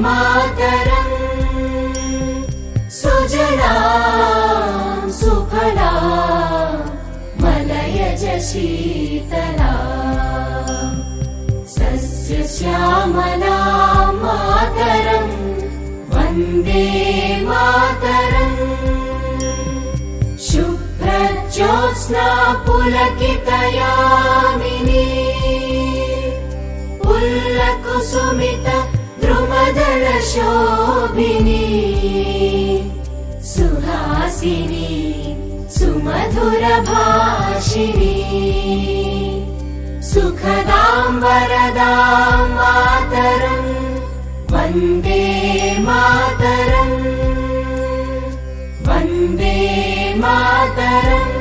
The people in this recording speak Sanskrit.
मातरम् सुजलां सुफलां मलयज शीतलां सस्यश्यामलां मातरं वन्दे मातरम् शुभ्रज्योत्स्ना पुलकितयामिनी पुल्लकुसुमित द्रुमदलशोभिनी सुहासिनी सुमधुरभाषिणी सुखदां वरदां मातरं वन्दे मातरम् वन्दे मातरम्।